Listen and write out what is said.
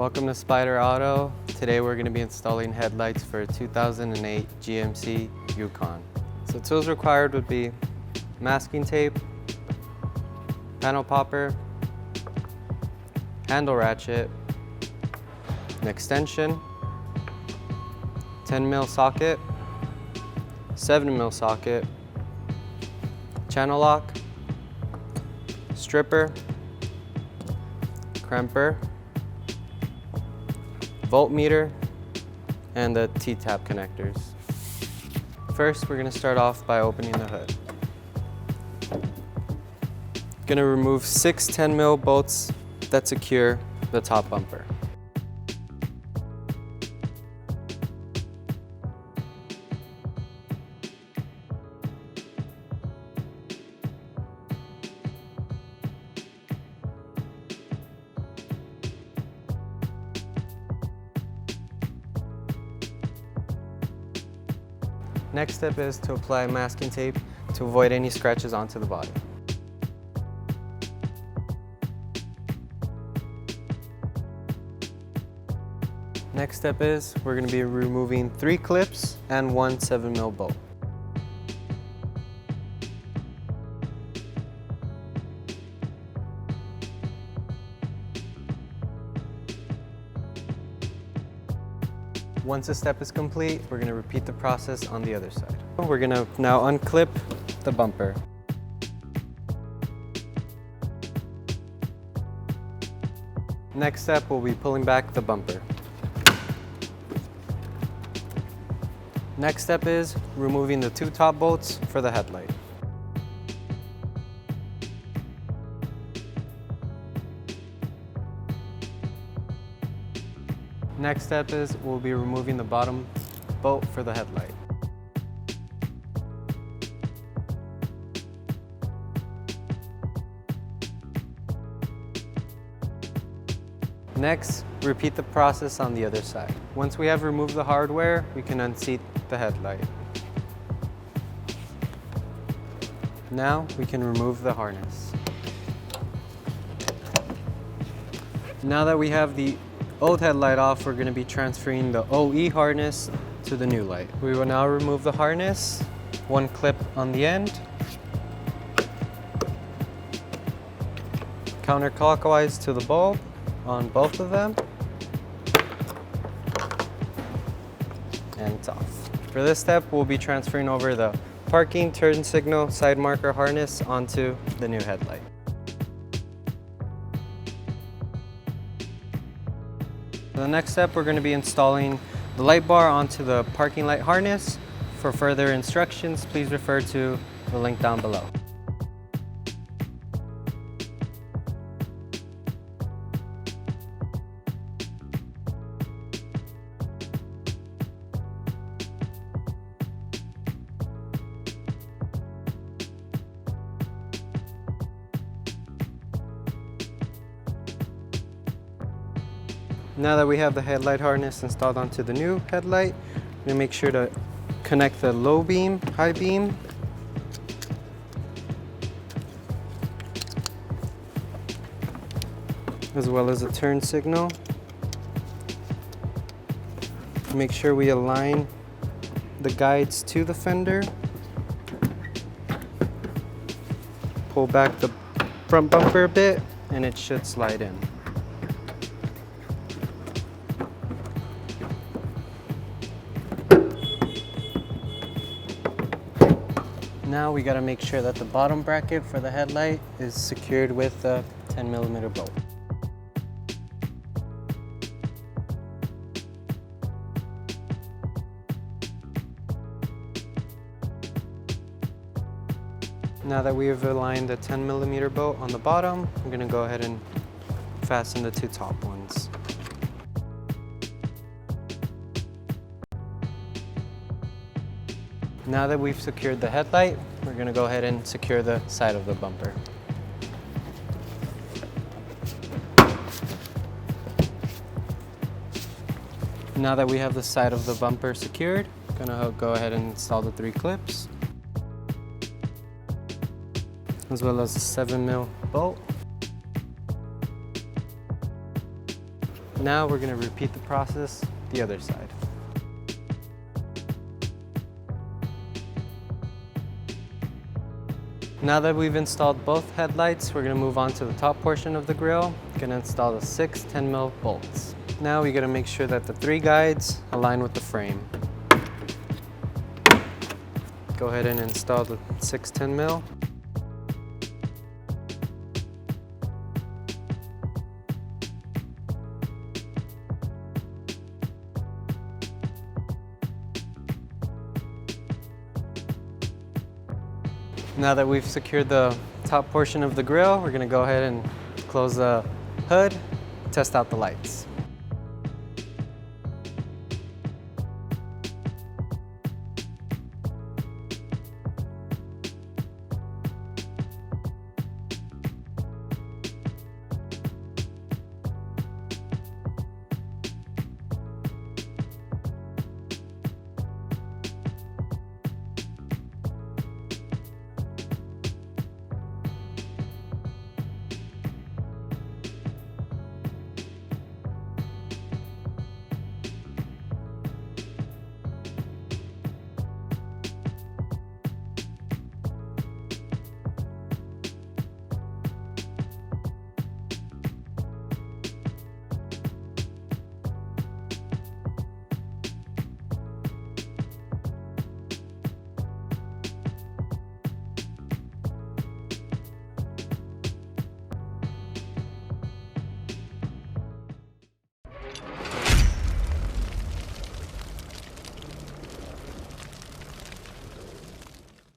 Welcome to Spyder Auto. Today we're going to be installing headlights for a 2008 GMC Yukon. So tools required would be masking tape, panel popper, handle ratchet, an extension, 10mm socket, 7mm socket, channel lock, stripper, crimper, voltmeter, and the T-tap connectors. First, we're going to start off by opening the hood. Going to remove 6 10mm bolts that secure the top bumper. Next step is to apply masking tape to avoid any scratches onto the body. Next step is we're going to be removing 3 clips and 1 7mm bolt. Once this step is complete, we're going to repeat the process on the other side. We're going to now unclip the bumper. Next step, we'll be pulling back the bumper. Next step is removing the 2 top bolts for the headlight. Next step is we'll be removing the bottom bolt for the headlight. Next, repeat the process on the other side. Once we have removed the hardware, we can unseat the headlight. Now we can remove the harness. Now that we have the old headlight off, we're going to be transferring the OE harness to the new light. We will now remove the harness, 1 clip on the end, counterclockwise to the bulb on both of them, and it's off. For this step, we'll be transferring over the parking, turn signal, side marker harness onto the new headlight. For the next step, we're going to be installing the light bar onto the parking light harness. For further instructions, please refer to the link down below. Now that we have the headlight harness installed onto the new headlight, we're going to make sure to connect the low beam, high beam, as well as the turn signal. Make sure we align the guides to the fender. Pull back the front bumper a bit and it should slide in. Now we got to make sure that the bottom bracket for the headlight is secured with a 10mm bolt. Now that we have aligned the 10mm bolt on the bottom, I'm going to go ahead and fasten the 2 top ones. Now that we've secured the headlight, we're going to go ahead and secure the side of the bumper. Now that we have the side of the bumper secured, I'm going to go ahead and install the 3 clips. as well as a 7mm bolt. Now we're going to repeat the process the other side. Now that we've installed both headlights, we're going to move on to the top portion of the grille. Going to install the 6 10mm bolts. Now we got to make sure that the 3 guides align with the frame. Go ahead and install the 6 10mm. Now that we've secured the top portion of the grille, we're going to go ahead and close the hood, test out the lights.